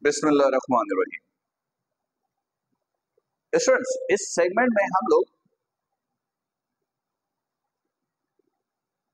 बिस्मिल्लाहिर्रहमानिर्रहीम। स्टूडेंट्स, इस सेगमेंट में हम लोग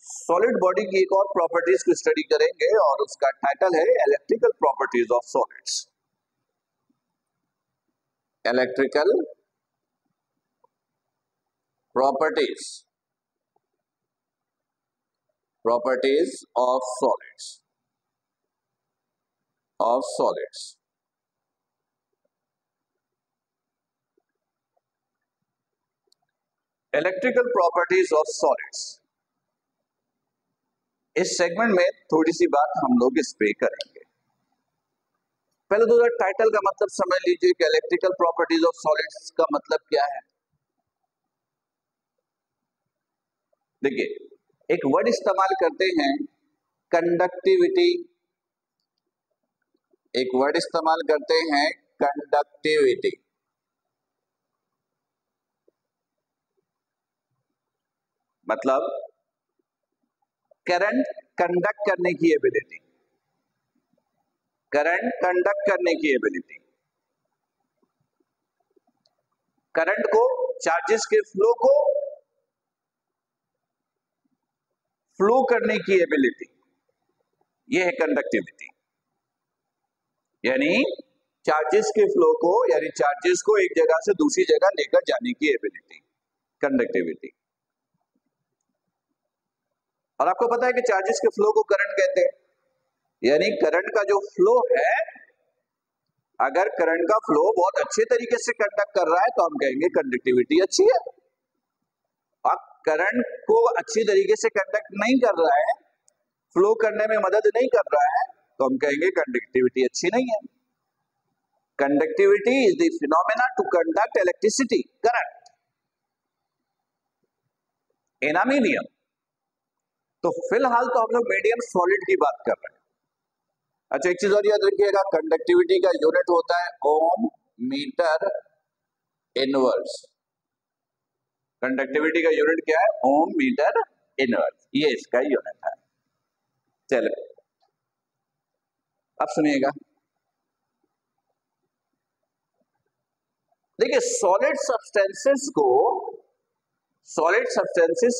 सॉलिड बॉडी की एक और प्रॉपर्टीज को स्टडी करेंगे और उसका टाइटल है electrical properties of solids. Electrical properties of solids. Electrical properties of solids, इस सेगमेंट में थोड़ी सी बात हम लोग इस पे करेंगे। पहले तो टाइटल का मतलब समझ लीजिए कि इलेक्ट्रिकल प्रॉपर्टीज ऑफ सॉलिड्स का मतलब क्या है। देखिए, एक वर्ड इस्तेमाल करते हैं कंडक्टिविटी, एक वर्ड इस्तेमाल करते हैं कंडक्टिविटी। मतलब करंट कंडक्ट करने की एबिलिटी, करंट कंडक्ट करने की एबिलिटी, करंट को, चार्जेस के फ्लो को फ्लो करने की एबिलिटी, यह है कंडक्टिविटी। यानी चार्जेस के फ्लो को, यानी चार्जेस को एक जगह से दूसरी जगह लेकर जाने की एबिलिटी, कंडक्टिविटी। और आपको पता है कि चार्जेस के फ्लो को करंट कहते हैं। यानी करंट का जो फ्लो है, अगर करंट का फ्लो बहुत अच्छे तरीके से कंडक्ट कर रहा है तो हम कहेंगे कंडक्टिविटी अच्छी है। और करंट को अच्छी तरीके से कंडक्ट नहीं कर रहा है, फ्लो करने में मदद नहीं कर रहा है, तो हम कहेंगे कंडक्टिविटी अच्छी नहीं है। Conductivity is the phenomena to conduct electricity, current in a medium. तो फिलहाल तो हम लोग मीडियम सॉलिड की बात कर रहे हैं। अच्छा, एक चीज और याद रखिएगा, कंडक्टिविटी का यूनिट होता है ओम मीटर इनवर्स। कंडक्टिविटी का यूनिट क्या है? ओम मीटर इनवर्स, ये इसका यूनिट है। चलो अब सुनिएगा। देखिए, सॉलिड सब्सटेंसेस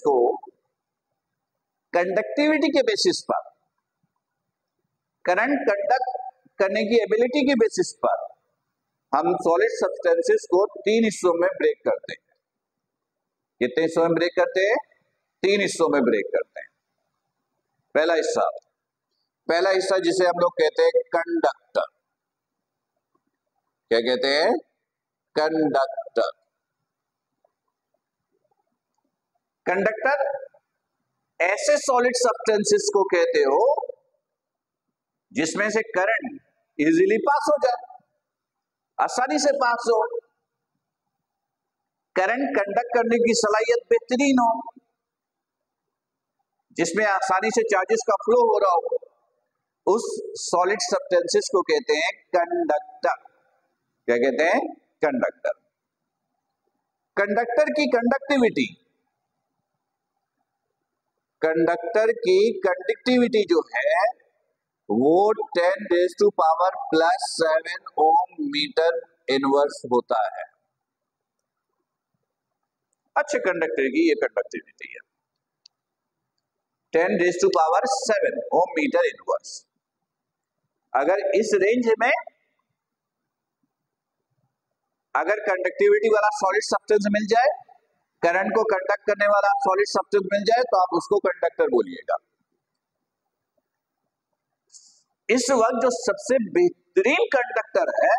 को कंडक्टिविटी के बेसिस पर, करंट कंडक्ट करने की एबिलिटी के बेसिस पर हम सॉलिड सब्सटेंसेस को तीन हिस्सों में ब्रेक करते हैं। कितने हिस्सों में ब्रेक करते हैं? तीन हिस्सों में ब्रेक करते हैं। पहला हिस्सा जिसे हम लोग कहते हैं कंडक्टर। क्या कहते हैं? कंडक्टर। कंडक्टर ऐसे सॉलिड सब्सटेंसेस को कहते हो जिसमें से करंट इजीली पास हो जाए, आसानी से पास हो, करंट कंडक्ट करने की सलाहियत बेहतरीन हो, जिसमें आसानी से चार्जेस का फ्लो हो रहा हो, उस सॉलिड सब्सटेंसेस को कहते हैं कंडक्टर। क्या कहते हैं? कंडक्टर। कंडक्टर की कंडक्टिविटी जो है वो 10⁻⁻7 ओम मीटर इनवर्स होता है। अच्छे कंडक्टर की ये कंडक्टिविटी है 10⁻7 ओम मीटर इनवर्स। अगर इस रेंज में अगर कंडक्टिविटी वाला सॉलिड सब्सटेंस मिल जाए, करंट को कंडक्ट करने वाला सॉलिड सब्सटेंस मिल जाए, तो आप उसको कंडक्टर बोलिएगा। इस वक्त जो सबसे बेहतरीन कंडक्टर है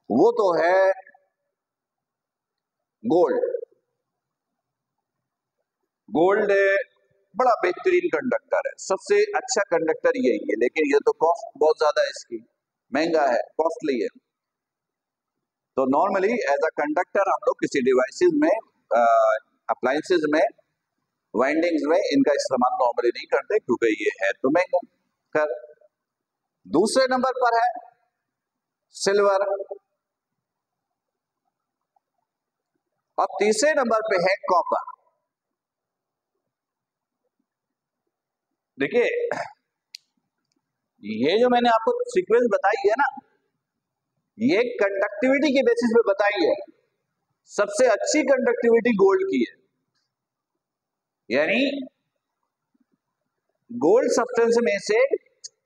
वो तो है गोल्ड। गोल्ड बड़ा बेहतरीन कंडक्टर है, सबसे अच्छा कंडक्टर यही है। लेकिन ये तो कॉस्ट बहुत ज्यादा है, इसकी महंगा है, कॉस्टली है। तो नॉर्मली एज अ कंडक्टर हम लोग किसी डिवाइसेस में, अप्लायंसेस में, वाइंडिंग्स में इनका इस्तेमाल नॉर्मली नहीं करते क्योंकि ये है तो महंगा। कर दूसरे नंबर पर है सिल्वर और तीसरे नंबर पे है कॉपर। देखिए, ये जो मैंने आपको सीक्वेंस बताई है ना, ये कंडक्टिविटी के बेसिस पे बताई है। सबसे अच्छी कंडक्टिविटी गोल्ड की है, यानी गोल्ड सब्सटेंस में से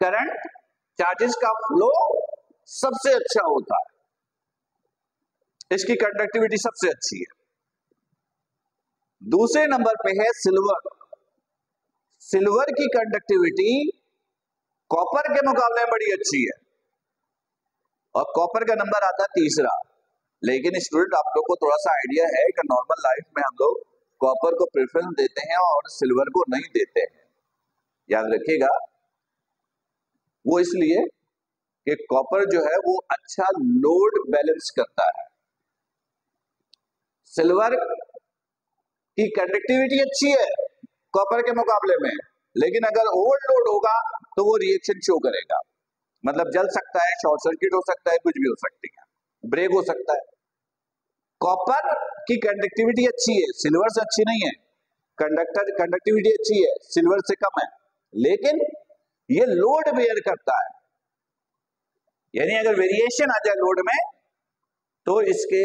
करंट चार्जेस का फ्लो सबसे अच्छा होता है, इसकी कंडक्टिविटी सबसे अच्छी है। दूसरे नंबर पे है सिल्वर। सिल्वर की कंडक्टिविटी कॉपर के मुकाबले में बड़ी अच्छी है, और कॉपर का नंबर आता है तीसरा। लेकिन स्टूडेंट, आप लोग को थोड़ा सा आइडिया है कि नॉर्मल लाइफ में हम लोग कॉपर को प्रेफरेंस देते हैं और सिल्वर को नहीं देते हैं। याद रखिएगा, वो इसलिए कि कॉपर जो है वो अच्छा लोड बैलेंस करता है। सिल्वर की कंडक्टिविटी अच्छी है कॉपर के मुकाबले में, लेकिन अगर ओवरलोड होगा तो वो रिएक्शन शो करेगा, मतलब जल सकता है, शॉर्ट सर्किट हो सकता है, कुछ भी हो सकती है, ब्रेक हो सकता है। कॉपर की कंडक्टिविटी अच्छी है, सिल्वर से अच्छी नहीं है। कंडक्टिविटी अच्छी है, सिल्वर से कम है, लेकिन ये लोड बेयर करता है, यानी अगर वेरिएशन आ जाए लोड में तो इसके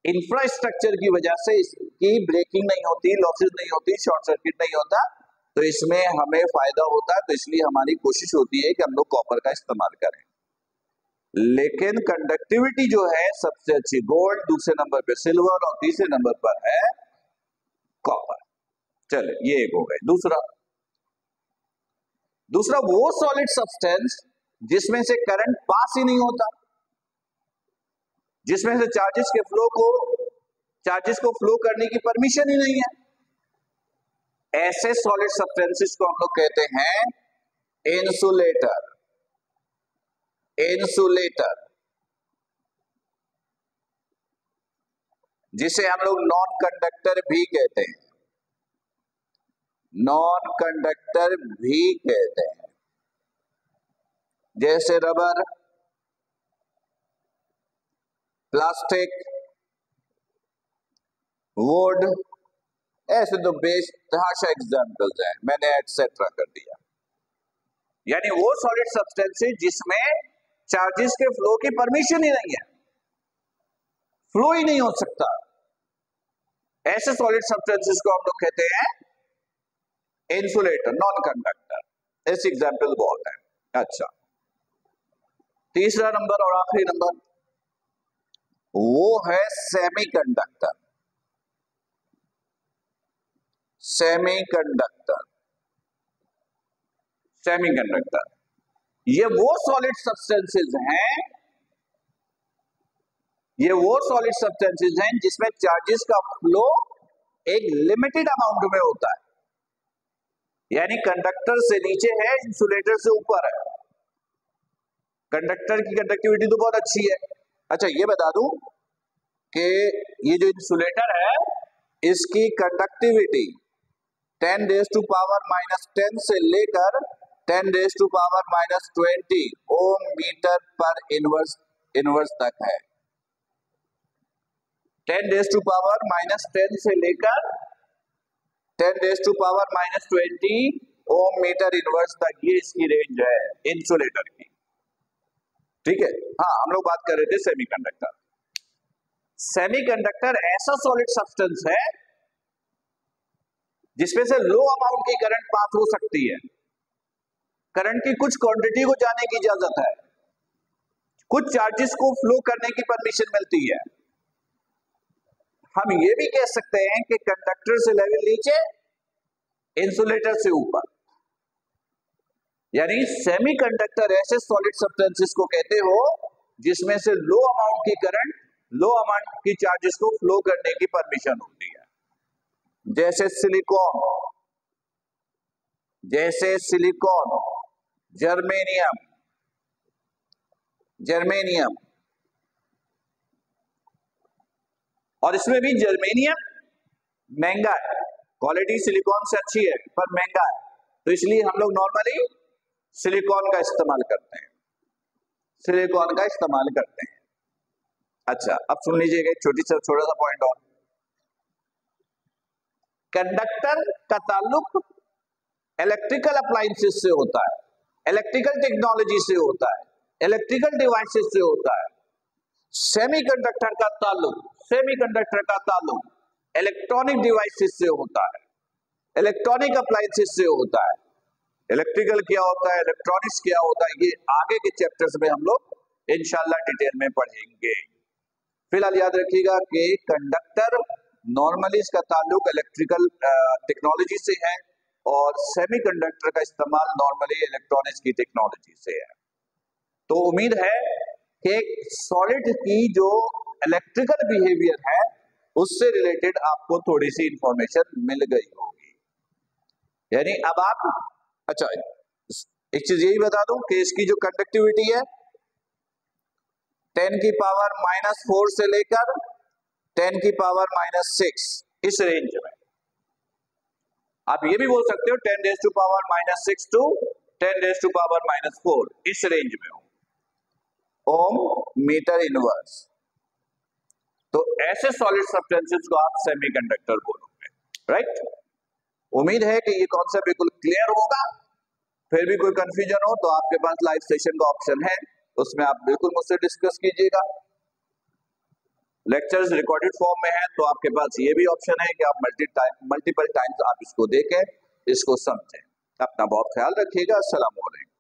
इंफ्रास्ट्रक्चर की वजह से इसकी ब्रेकिंग नहीं होती, लॉसेस नहीं होती, शॉर्ट सर्किट नहीं होता, तो इसमें हमें फायदा होता है। तो इसलिए हमारी कोशिश होती है कि हम लोग कॉपर का इस्तेमाल करें। लेकिन कंडक्टिविटी जो है सबसे अच्छी गोल्ड, दूसरे नंबर पे सिल्वर और तीसरे नंबर पर है कॉपर। चले, ये एक हो गए। दूसरा वो सॉलिड सब्सटेंस जिसमें से करंट पास ही नहीं होता, जिसमें से चार्जेस को फ्लो करने की परमिशन ही नहीं है। ऐसे सॉलिड सब्सटेंसेस को हम लोग कहते हैं इंसुलेटर, जिसे हम लोग नॉन कंडक्टर भी कहते हैं। जैसे रबर, प्लास्टिक, वुड, ऐसे तो बेतहाशा एग्जाम्पल्स हैं, मैंने एटसेट्रा कर दिया। यानी वो सॉलिड सब्सटेंसेस जिसमें चार्जेस के फ्लो की परमिशन ही नहीं है, फ्लो ही नहीं हो सकता, ऐसे सॉलिड सब्सटेंसेस को हम लोग कहते हैं इंसुलेटर, नॉन कंडक्टर। ऐसे एग्जाम्पल बहुत है। अच्छा, तीसरा नंबर और आखिरी नंबर वो है सेमीकंडक्टर। ये वो सॉलिड सब्सटेंसेस हैं जिसमें चार्जेस का फ्लो एक लिमिटेड अमाउंट में होता है, यानी कंडक्टर से नीचे है, इंसुलेटर से ऊपर है। कंडक्टर की कंडक्टिविटी तो बहुत अच्छी है। अच्छा, ये बता दूं कि ये जो इंसुलेटर है इसकी कंडक्टिविटी 10⁻⁻10 से लेकर 10⁻⁻20 ओम मीटर पर इनवर्स तक है। 10⁻⁻10 से लेकर 10⁻⁻20 ओम मीटर इनवर्स तक, ये इसकी रेंज है इंसुलेटर की। ठीक है। हाँ, हम लोग बात कर रहे थे सेमीकंडक्टर। सेमीकंडक्टर ऐसा सॉलिड सब्सटेंस है जिसमें से लो अमाउंट की करंट पास हो सकती है। करंट की कुछ क्वांटिटी को जाने की इजाजत है, कुछ चार्जेस को फ्लो करने की परमिशन मिलती है। हम ये भी कह सकते हैं कि कंडक्टर से लेवल नीचे, इंसुलेटर से ऊपर, यानी सेमीकंडक्टर ऐसे सॉलिड सब्सटेंसेस को कहते हो जिसमें से लो अमाउंट की करंट, लो अमाउंट की चार्जेस को फ्लो करने की परमिशन होती है। जैसे सिलिकॉन, जर्मेनियम, और इसमें भी जर्मेनियम महंगा है, क्वालिटी सिलिकॉन से अच्छी है पर महंगा है, तो इसलिए हम लोग नॉर्मली सिलिकॉन का इस्तेमाल करते हैं। अच्छा, अब सुन लीजिएगा छोटा सा पॉइंट और। कंडक्टर का ताल्लुक इलेक्ट्रिकल अप्लायंसेस से होता है। इलेक्ट्रिकल टेक्नोलॉजी से होता है, इलेक्ट्रिकल डिवाइसेस से होता है। सेमीकंडक्टर का ताल्लुक इलेक्ट्रॉनिक डिवाइसेस से होता है, इलेक्ट्रॉनिक अप्लायंसेस से होता है। इलेक्ट्रिकल क्या होता है, इलेक्ट्रॉनिक्स क्या होता है, ये आगे के चैप्टर्स में हम लोग इंशाल्लाह डिटेल में पढ़ेंगे। फिलहाल याद रखिएगा कि कंडक्टर नॉर्मली इसका ताल्लुक इलेक्ट्रिकल टेक्नोलॉजी से है और सेमीकंडक्टर का इस्तेमाल नॉर्मली इलेक्ट्रॉनिक्स की टेक्नोलॉजी से है। तो उम्मीद है कि सॉलिड की जो इलेक्ट्रिकल बिहेवियर है उससे रिलेटेड आपको थोड़ी सी इंफॉर्मेशन मिल गई होगी। यानी अब आप, अच्छा एक चीज यही बता दूं कि इसकी जो कंडक्टिविटी है 10 की पावर -4 से लेकर 10 की पावर -6 इस रेंज में। आप ये भी बोल सकते हो 10 raise to power -6 to 10 raise to power -4 इस रेंज में हो। ओम मीटर इनवर्स, तो ऐसे सॉलिड सब्सटेंसेस को आप सेमीकंडक्टर बोलोगे, राइट। उम्मीद है कि ये कॉन्सेप्ट बिल्कुल क्लियर होगा। फिर भी कोई कंफ्यूजन हो तो आपके पास लाइव सेशन का ऑप्शन है, उसमें आप बिल्कुल मुझसे डिस्कस कीजिएगा। लेक्चर्स रिकॉर्डेड फॉर्म में है तो आपके पास ये भी ऑप्शन है कि आप मल्टीपल टाइम्स आप इसको देखें, इसको समझें। अपना बहुत ख्याल रखिएगा। अस्सलाम वालेकुम।